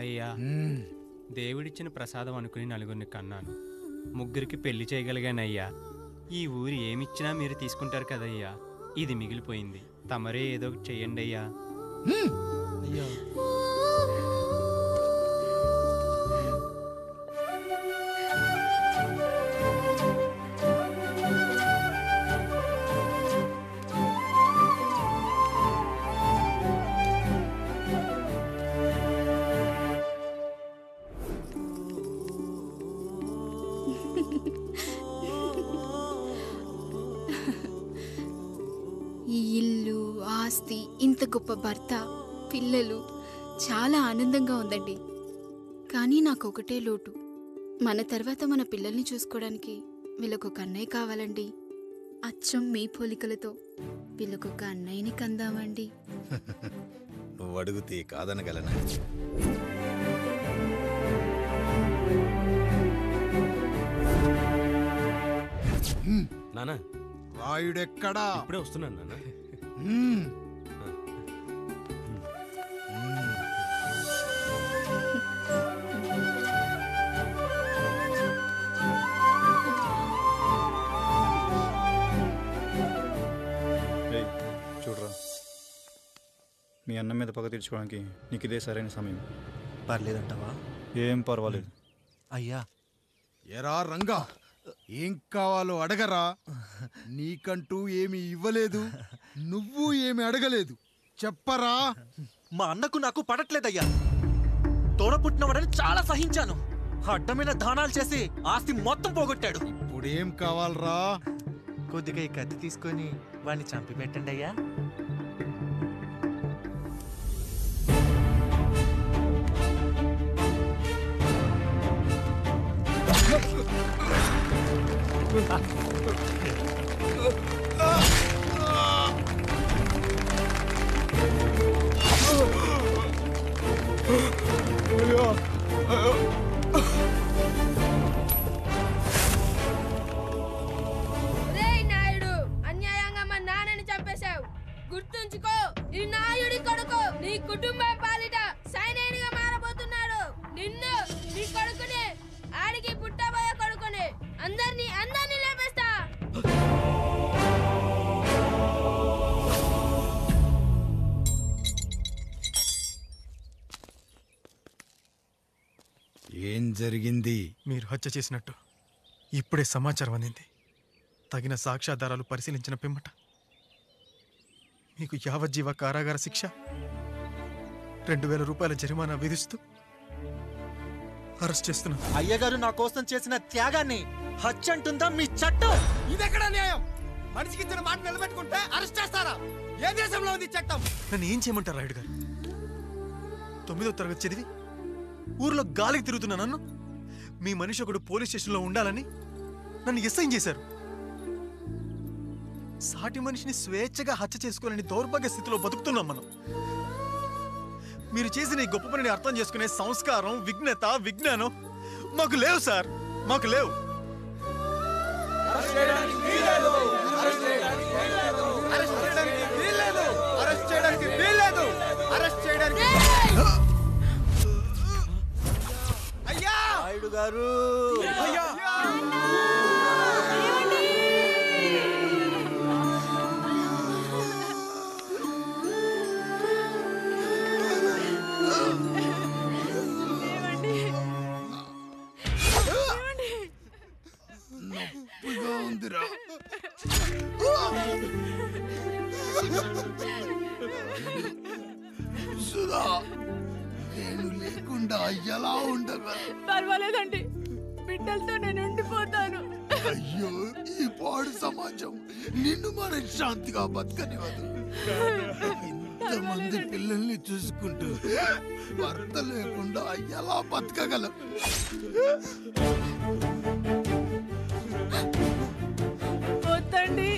అయ్యా, దేవుడిచ్చిన ప్రసాదం అనుకుని నలుగురిని కన్నాను. ముగ్గురికి పెళ్లి చేయగలిగానయ్యా. ఈ ఊరు ఏమిచ్చినా మీరు తీసుకుంటారు కదయ్యా. ఇది మిగిలిపోయింది. తమరే ఏదో ఒకటి చెయ్యండి అయ్యా. అయ్యా ఈ ఇల్లు, ఆస్తి, ఇంత గొప్ప భర్త, పిల్లలు చాలా ఆనందంగా ఉందండి. కానీ నాకు ఒకటే లోటు. మన తర్వాత మన పిల్లల్ని చూసుకోవడానికి వీళ్ళకొక అన్నయ్య కావాలండి. అచ్చం మీ పోలికలతో వీళ్ళకొక అన్నయ్యని కందామండి. నువ్వు అడిగితే కాదనగలనా? నానా, రాయుడెక్కడా? ఇప్పుడే వస్తున్నాను నాన్న. చూడరా, మీ అన్న మీద పగ తీర్చుకోవడానికి నీకు ఇదే సరైన సమయం. పర్లేదంటావా? ఏం పర్వాలేదు. అయ్యా ఎరా రంగా, ఏం కావాలో అడగరా. నీకంటూ ఏమి ఇవ్వలేదు, నువ్వు ఏమి అడగలేదు. చెప్పరా. మా అన్నకు నాకు పడట్లేదయ్యా. తోడ పుట్టినవాడని చాలా సహించాను. అడ్డమైన దానాలు చేసి ఆస్తి మొత్తం పోగొట్టాడు. ఇప్పుడేం కావాలరా? కొద్దిగా ఈ కత్తి తీసుకొని వాడిని చంపి పెట్టండి అయ్యా. నాయుడు, అన్యాయంగా మా నాన్నని చంపేశావు. గుర్తుంచుకో, ఈ నాయుడి కొడుకు నీ కుటుంబం పాలిట సైనికుడిగా మారబోతున్నాడు. నిన్ను, నీ కొడుకుని, ఆడికి పుట్టబోయే కొడుకుని అందరినీ లేపేస్తా. ఏం జరిగింది? మీరు హత్య చేసినట్టు ఇప్పుడే సమాచారం అందింది. తగిన సాక్ష్యాధారాలు పరిశీలించిన పిమ్మట మీకు యావజ్జీవ కారాగార శిక్ష, 2000 రూపాయల జరిమానా విధిస్తూ అరెస్ట్ చేస్తున్నాను. అయ్యగారు నా కోసం చేసిన త్యాగాన్ని హత్య అంటుందా మీ చట్టం? ఇదెక్కడ న్యాయం? మనిషికి ఇచ్చిన మాట నిలబెట్టుకుంటే అరెస్ట్ చేస్తారా? ఏ దేశంలో ఉంది చట్టం? నన్ను ఏం చేయమంటారు రాయుడు గారు? 9వ తరగతి చదివి ఊర్లో గాలికి తిరుగుతున్నా నన్ను మీ మనిషి ఒకడు పోలీస్ స్టేషన్లో ఉండాలని నన్ను ఎస్ఐన్ చేశారు. సాటి మనిషిని స్వేచ్ఛగా హత్య చేసుకోవాలని దౌర్భాగ్య స్థితిలో బతుకుతున్నాం మనం. మీరు చేసిన ఈ గొప్ప పనిని అర్థం చేసుకునే సంస్కారం, విజ్ఞత, విజ్ఞానం మాకు లేవు సార్, మాకు లేవు. నాయుడు గారు, నొప్పిగా ఉందిరా. సుధా, నేను లేకుండా ఎలా ఉండగా? పర్వాలేదండి, బిడ్డలతో నేను ఉండిపోతాను. అయ్యో, ఈ పాడు సమాజం నిన్ను మనశ్శాంతిగా బతకనివ్వదు. ఇంతమంది పిల్లల్ని చూసుకుంటూ భర్త లేకుండా ఎలా బతకగలం? వద్దండి.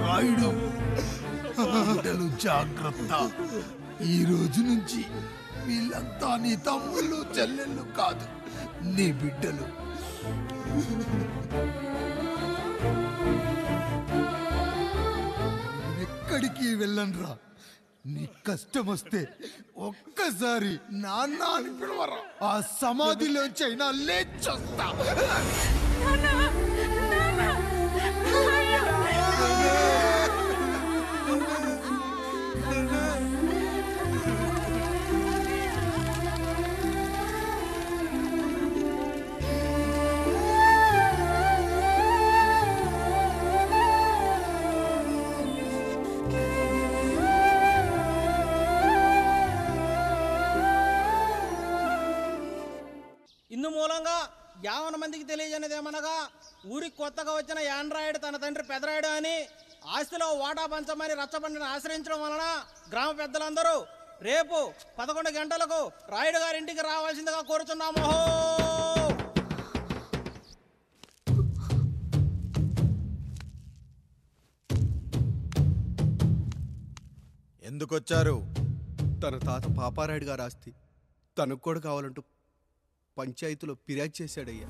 రాయుడు, బిడ్డలు జాగ్రత్త. ఈ రోజు నుంచి వీళ్ళంతా నీ తమ్ముళ్ళు, చెల్లెళ్ళు కాదు, నీ బిడ్డలు. వెళ్ళనురా. నీ కష్టం వస్తే ఒక్కసారి నాన్న అని పిలవరా. ఆ సమాధిలోంచి అయినా లేచొస్తా. ఇందు మూలంగా 50 మందికి తెలియజేయనిదేమనగా ఊరికి కొత్తగా వచ్చిన యాండ్రాయిడ్ తన తండ్రి పెదరాయుడు అని ఆస్తిలో వాటా పంచమని రచ్చబండిని ఆశ్రయించడం వలన గ్రామ పెద్దలందరూ రేపు 11 గంటలకు రాయుడు గారింటికి రావాల్సిందిగా కోరుచున్నాము. ఎందుకొచ్చారు? తన తాత పాపారాయుడు గారు ఆస్తి తనకు కూడా కావాలంటూ పంచాయతీలో ఫిర్యాదు చేశాడయ్యా.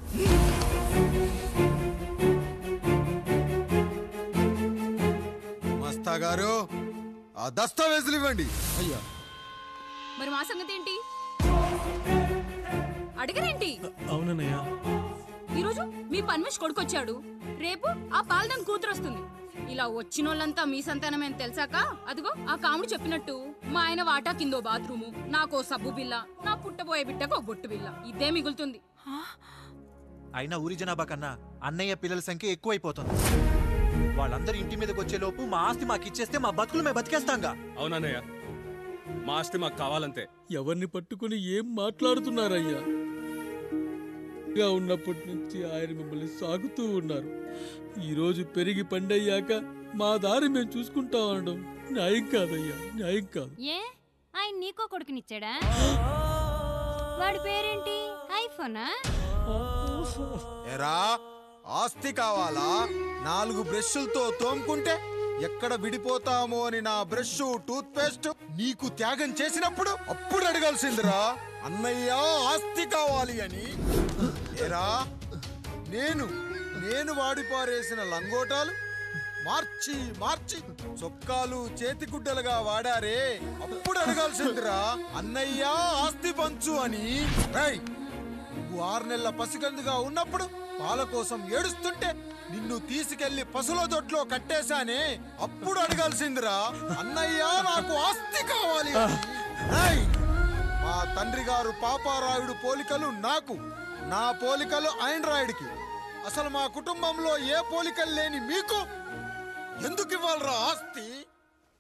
మస్తా గారు, ఆ దస్తావేజులు ఇవ్వండి. అయ్యా, మరి మా సంగతి ఏంటి? అడగరేంటి? అవునన్నయ్య. ఈరోజు మీ పన్మేష్ కొడుకొచ్చాడు, రేపు ఆ పాల్దాన్ కూతురు వస్తుంది. ఇలా వచ్చినోళ్ళంతా మీ సంతానమేని తెలిసాక అదిగో ఆ కాముడు చెప్పినట్టు మా ఆయన వాటా కిందో బాత్రూము, నాకో సబ్బు బిల్ల, నా పుట్టబోయే బిడ్డకో బొట్టు బిల్ల, ఇదే మిగులుతుంది. అయినా ఊరి జనాభా కన్నా అన్నయ్య పిల్లల సంఖ్య ఎక్కువైపోతుంది. వాళ్ళందరూ ఇంటి మీదకి వచ్చేలోపు మా ఆస్తి మాకు ఇచ్చేస్తే మా బతుకులు మేము బతికేస్తాంగా. అవునన్నయ్య, మా ఆస్తి మాకు కావాలంతే. ఎవరిని పట్టుకుని ఏం మాట్లాడుతున్నారయ్యా? ఉన్నప్పటి నుంచి ఆయన మిమ్మల్ని సాగుతూ ఉన్నారు. ఈరోజు పెరిగి పండయ్యాక మా దారి మేము చూసుకుంటాం అనడం న్యాయం కాదయ్యా, న్యాయం కాదు. ఏ ఆయన నీకో కొడుకునిచ్చాడా? వాడి పేరేంటి? ఐఫోనా? ఎరా, ఆస్తి కావాలా? 4 బ్రష్లతో తోముకుంటే ఎక్కడ విడిపోతామో అని నా బ్రష్ టూత్ పేస్ట్ నీకు త్యాగం చేసినప్పుడు అప్పుడు అడగాల్సిందిరా అన్నయ్య ఆస్తి కావాలి అని. ఎరా, నేను వాడిపారేసిన లంగోటాలు మార్చి మార్చి చొక్కాలు చేతిగుడ్డలుగా వాడారే, అప్పుడు అడగాల్సిందిరా అన్నయ్య ఆస్తి పంచు అని. నువ్వు 6 నెలల పసికందుగా ఉన్నప్పుడు పాల కోసం ఏడుస్తుంటే నిన్ను తీసుకెళ్లి పసుల దొడ్లో కట్టేశానే, అప్పుడు అడగాల్సిందిరా అన్నయ్య నాకు ఆస్తి కావాలి అని. మా తండ్రి గారు పాపారాయుడు పోలికలు నాకు, నా పోలికలు ఆండ్రాయిడ్కి. అసలు మా కుటుంబంలో ఏ పోలికలు లేని మీకు ఎందుకు ఇవ్వాలరా ఆస్తి?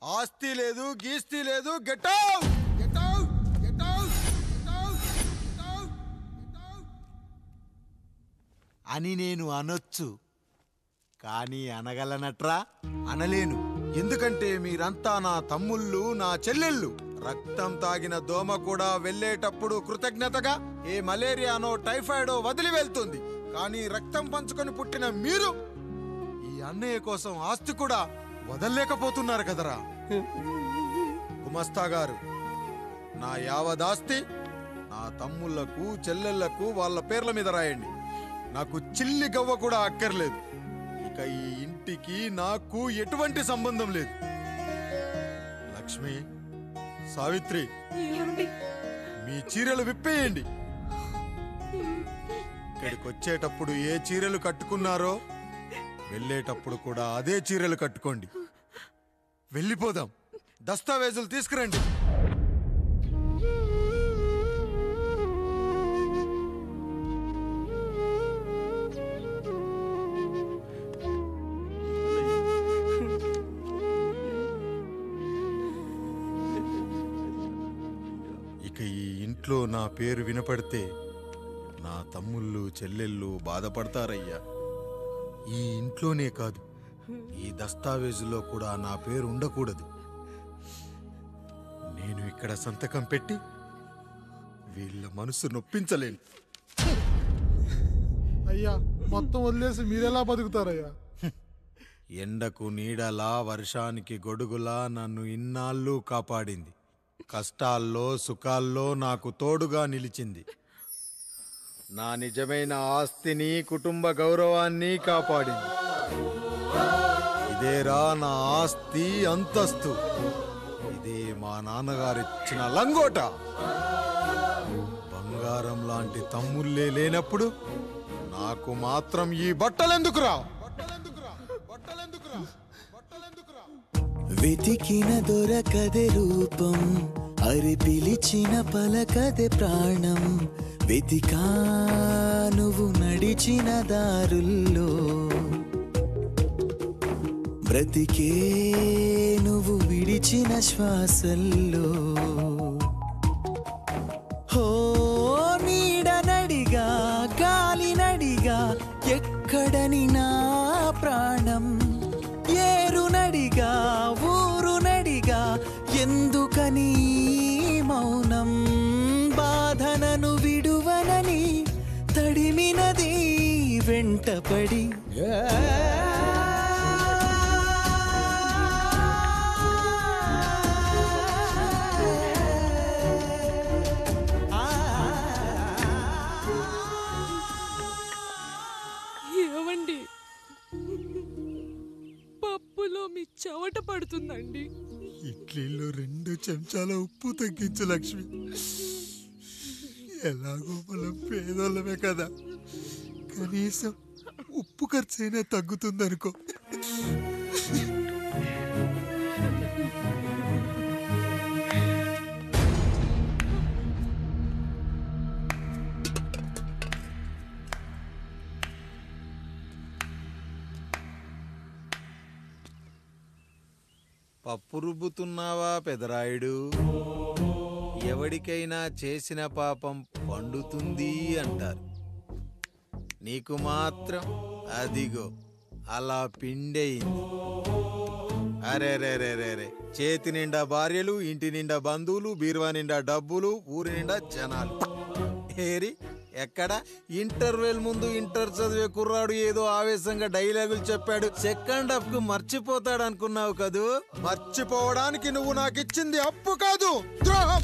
ఆస్తి లేదు, గీస్తి లేదు. Get out, get out, get out, get out, get out అని నేను అనొచ్చు, కానీ అనగలనట్రా? అనలేను. ఎందుకంటే మీరంతా నా తమ్ముళ్ళు, నా చెల్లెళ్ళు. రక్తం తాగిన దోమ కూడా వెళ్ళేటప్పుడు కృతజ్ఞతగా ఏ మలేరియానో టైఫాయిడో వదిలి వెళ్తుంది. కానీ రక్తం పంచుకొని పుట్టిన మీరు ఈ అన్నయ్య కోసం ఆస్తి కూడా వదల్లేకపోతున్నారు కదరా. గుమస్తా గారు, నా యావదాస్తి నా తమ్ముళ్లకు చెల్లెళ్లకు వాళ్ళ పేర్ల మీద రాయండి. నాకు చిల్లి గవ్వ కూడా అక్కర్లేదు. ఇక ఈ ఇంటికి నాకు ఎటువంటి సంబంధం లేదు. లక్ష్మి, సావిత్రి, మీ చీరలు విప్పేయండి. ఇక్కడికి వచ్చేటప్పుడు ఏ చీరలు కట్టుకున్నారో వెళ్ళేటప్పుడు కూడా అదే చీరలు కట్టుకోండి. వెళ్ళిపోదాం. దస్తావేజులు తీసుకురండి. ఇక ఈ ఇంట్లో నా పేరు వినపడితే నా తమ్ముళ్ళు చెల్లెళ్ళు బాధపడతారయ్యా. ఈ ఇంట్లోనే కాదు, ఈ దస్తావేజులో కూడా నా పేరు ఉండకూడదు. నేను ఇక్కడ సంతకం పెట్టి వీళ్ళ మనసు నొప్పించలేను. అయ్యా, మొత్తం వదిలేసి మీరెలా బతుకుతారయ్యా? ఎండకు నీడలా, వర్షానికి గొడుగులా నన్ను ఇన్నాళ్ళు కాపాడింది. కష్టాల్లో సుఖాల్లో నాకు తోడుగా నిలిచింది. నా నిజమైన ఆస్తిని, కుటుంబ గౌరవాన్ని కాపాడింది. ఇదేరా నా ఆస్తి అంతస్తు. ఇది మా నాన్నగారిచ్చిన లంగోట. బంగారం లాంటి తమ్ముళ్ళే లేనప్పుడు నాకు మాత్రం ఈ బట్టలెందుకురా? వెతికిన దొరకదే రూపం, అరి పిలిచిన పలకదే ప్రాణం. వెతికా నువ్వు నడిచిన దారుల్లో, బ్రతికే నువ్వు విడిచిన శ్వాసల్లో. హో నీడనడిగా గాలినడిగా ఎక్కడని నా ప్రాణం. ఏరునడిగా ఊరునడిగా ఎందుకని మౌనం. బాధనను విడువనని తడిమినది వెంటపడి. ఏవండి, పప్పులో మీ చెవట పడుతుందండి. ఇడ్లీలో 2 చెంచాల ఉప్పు తగ్గించు లక్ష్మి. ఎలాగో మనం పేదోళ్ళమే కదా, కనీసం ఉప్పు ఖర్చైనా తగ్గుతుందనుకో. పప్పు రుబ్బుతున్నావా పెదరాయుడు? ఎవడికైనా చేసిన పాపం పండుతుంది అంటారు. నీకు మాత్రం అదిగో అలా పిండయింది. అరే రే రే రే రే, చేతి నిండా భార్యలు, ఇంటి నిండా బంధువులు, బీరువా నిండా డబ్బులు, ఊరి నిండా జనాలు. ఏరి ఎక్కడ? ఇంటర్వెల్ ముందు ఇంటర్ చదివే కుర్రాడు ఏదో ఆవేశంగా డైలాగులు చెప్పాడు, సెకండ్ హాఫ్ కు మర్చిపోతాడు అనుకున్నావు కదూ? మర్చిపోవడానికి నువ్వు నాకు ఇచ్చింది అప్పు కాదు, ద్రోహం.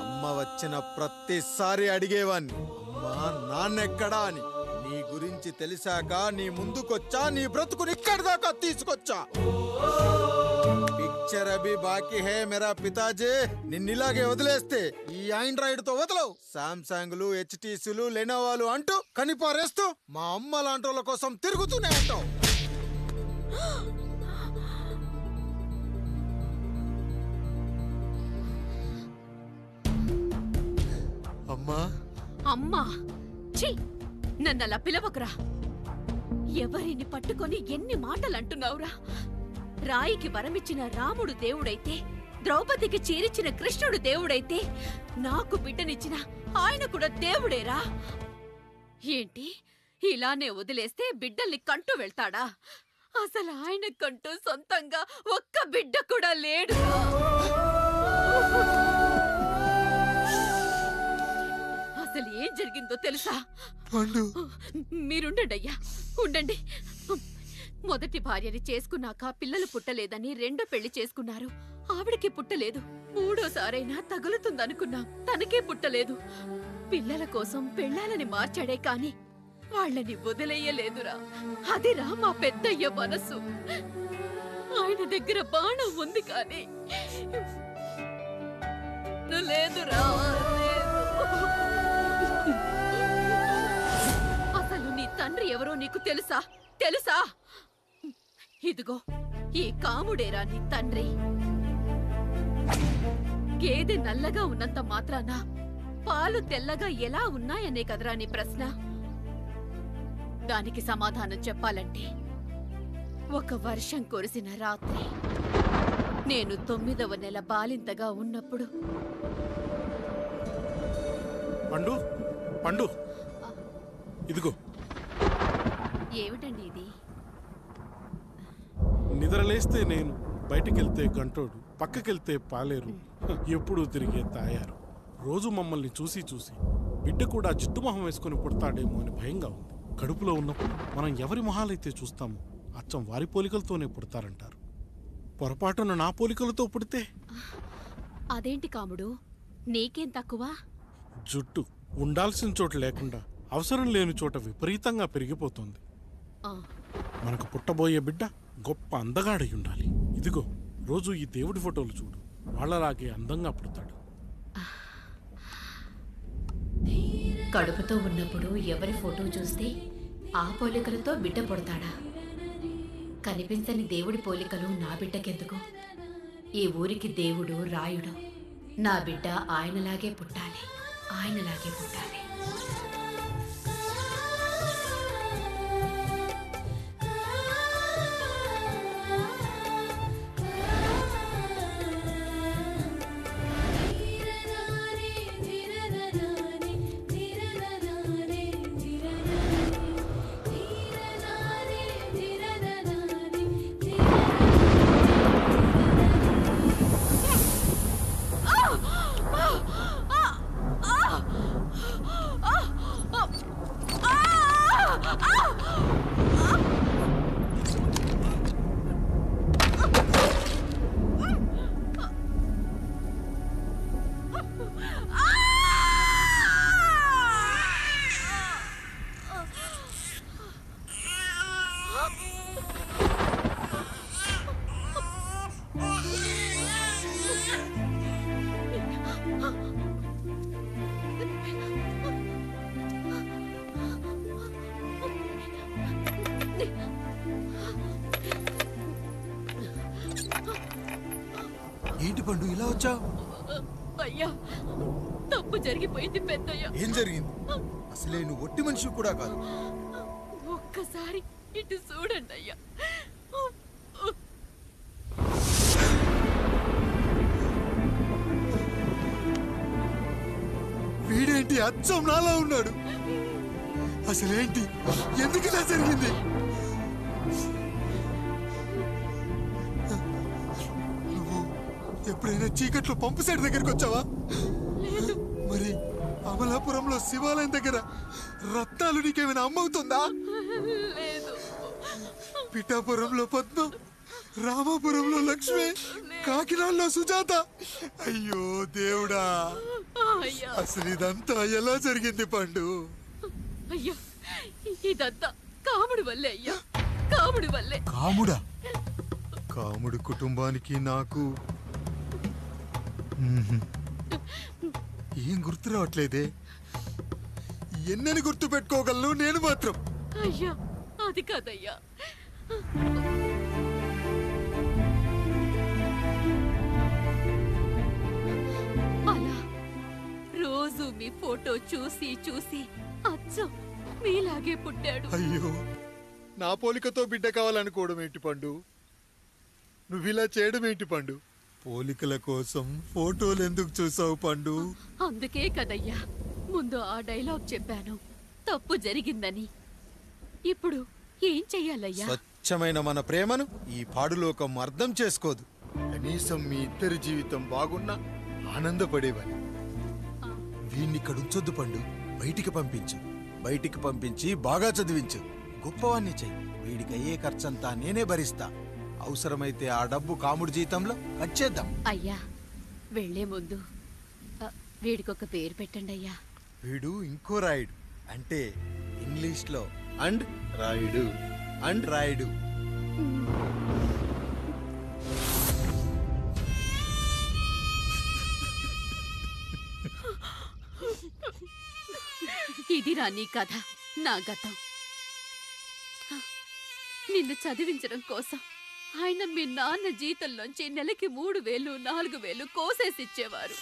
అమ్మ వచ్చిన ప్రతిసారి అడిగేవాన్ని, అమ్మా నాన్నెక్కడా అని. నీ గురించి తెలిసాక నీ ముందుకొచ్చా, నీ బ్రతుకుని ఇక్కడి దాకా తీసుకొచ్చా. పిక్చర్ అభి బాకీ హే మేరా పితాజీ. నిన్నిలాగే వదిలేస్తే ఈ ఆండ్రాయిడ్ తో వదలవు. సామ్సంగ్లు, హెచ్టీసీలు, లెనోవాలు అంటూ కనిపారేస్తూ మా అమ్మ లాంటి కోసం తిరుగుతూనే ఉంటావు. అమ్మా అమ్మా, ఛీ, నన్నలా పిలవకురా. ఎవరిని పట్టుకొని ఎన్ని మాటలు అంటున్నావురా? రాయికి వరమిచ్చిన రాముడు దేవుడైతే, ద్రౌపదికి చీరిచ్చిన కృష్ణుడు దేవుడైతే, నాకు బిడ్డనిచ్చిన ఆయన కూడా దేవుడేరా. ఏంటి, ఇలానే వదిలేస్తే బిడ్డల్ని కంటూ వెళ్తాడా? అసలు ఆయన కంటూ సొంతంగా ఒక్క బిడ్డ కూడా లేడు. అసలు ఏం జరిగిందో తెలుసా? మీరుండండి అయ్యా, ఉండండి. మొదటి భార్యని చేసుకున్నాక పిల్లలు పుట్టలేదని రెండో పెళ్లి చేసుకున్నారు. ఆవిడకి పుట్టలేదు. మూడోసారైనా తగులుతుందనుకున్నాం, తనకే పుట్టలేదు. పిల్లల కోసం పెళ్ళాలని మార్చాడే కాని వాళ్ళని వదిలేయలేదురా. అదిరా మా పెద్దయ్య మనసు. ఆయన దగ్గర బాణం ఉంది కానీ లేదురా, అసలు నీ తండ్రి ఎవరో నీకు తెలుసా? తెలుసా? ఇదిగో ఈ కాముడేరా నీ తండ్రి. గేదె నల్లగా ఉన్నంత మాత్రాన పాలు తెల్లగా ఎలా ఉన్నాయనే కదరా నీ ప్రశ్న. దానికి సమాధానం చెప్పాలంటే, ఒక వర్షం కురిసిన రాత్రి నేను 9వ నెల బాలింతగా ఉన్నప్పుడు. పండు పండు, ఇదిగో. ఏమిటండి ఇది? నిద్రలేస్తే నేను, బయటికెళ్తే గంటోడు, పక్కకెళ్తే పాలేరు, ఎప్పుడూ తిరిగే తాయారు. రోజు మమ్మల్ని చూసి చూసి బిడ్డ కూడా జిడ్డు మొహం వేసుకుని పుడతాడేమో అని భయంగా ఉంది. కడుపులో ఉన్నప్పుడు మనం ఎవరి మొహాలైతే చూస్తామో అచ్చం వారి పోలికలతోనే పుడతారంటారు. పొరపాటున నా పోలికలతో పుడితే? అదేంటి కాముడు, నీకేం తక్కువ? జుట్టు ఉండాల్సిన చోట లేకుండా అవసరం లేని చోట విపరీతంగా పెరిగిపోతుంది. మనకు పుట్టబోయే బిడ్డ గొప్ప అందగాడై ఉండాలి. ఇదిగో రోజు ఈ దేవుడి ఫోటోలు చూడు, వాళ్ళలాగే అందంగా పుడతాడు. కడుపుతో ఉన్నప్పుడు ఎవరి ఫోటో చూస్తే ఆ పోలికలతో బిడ్డ పుడతాడా? కనిపించని దేవుడి పోలికలు నా బిడ్డకెందుకు? ఈ ఊరికి దేవుడు రాయుడు. నా బిడ్డ ఆయనలాగే పుట్టాలి, ఆయనలాగే పుట్టాలి. ఏంటి పండు ఇలా వచ్చావు? అయ్యా, తప్పు జరిగిపోయింది పెద్దయ్య. ఏం జరిగింది? అసలే నువ్వు ఒట్టి మనిషి కూడా కాదు. ఒక్కసారి ఇటు చూడండి అయ్యా. వీడేంటి అచ్చం నాలా ఉన్నాడు? అసలేంటి, ఎందుకు ఇలా జరిగింది? నువ్వు ఎప్పుడైనా చీకట్లో పంపు సైడ్ దగ్గరికి వచ్చావా? మరి అమలాపురంలో శివాలయం దగ్గర రత్నాలు నీకేమైనా అమ్మవుతుందా? పిఠాపురంలో పద్మం, రామాపురంలో లక్ష్మి, కాకినాడలో సుజాత. అయ్యో దేవుడా, అసలు ఇదంతా ఎలా జరిగింది పండు? అయ్యా, ఇదంతా కాముడి వల్లే అయ్యా, కాముడి వల్లే. కాముడా? కాముడి కుటుంబానికి నాకు ఏం గుర్తు రావట్లేదే. ఎన్నని గుర్తు పెట్టుకోగలను నేను మాత్రం. అయ్యా, అది కాదయ్యా. అలా రోజు మీ ఫోటో చూసి చూసి అచ్చం మీలాగే పుట్టాడు. అయ్యో, నా పోలికతో బిడ్డ కావాలనుకోవడం ఏంటి పండు? నువ్విలా చేయడం ఏంటి పండు? పోలికల కోసం ఫోటోలు ఎందుకు చూసావు పండు? అందుకే కదయ్యా ముందు ఆ డైలాగ్ చెప్పాను, తప్పు జరిగిందని. ఇప్పుడు ఏం చెయ్యాలయ్యా? స్వచ్ఛమైన మన ప్రేమను ఈ పాడులోకం అర్థం చేసుకోదు. కనీసం మీ ఇద్దరి జీవితం బాగున్నా ఆనందపడేవని. వీణ్ణి ఇక్కడ ఉంచొద్దు పండు, బయటికి పంపించు. బయటికి పంపించి బాగా చదివించు, గొప్పవాణ్ణి చెయ్యి. వీడికి అయ్యే ఖర్చంతా నేనే భరిస్తా. అవసరమైతే ఆ డబ్బు కాముడి జీతంలో కట్ చేద్దాం. అయ్యా, వెళ్లే ముందు వీడికొక పేరు పెట్టండి అయ్యా. వీడు ఇంకో రాయుడు, అంటే ఇంగ్లీష్ లో అండ్ రాయుడు, అండ్ రాయుడు. ఇది రా నీ కథ, నా గతం. నిన్ను చదివించడం కోసం ఆయన మీ నాన్న జీతంలోంచి నెలకి 3000, 4000 కోసేసిచ్చేవారు.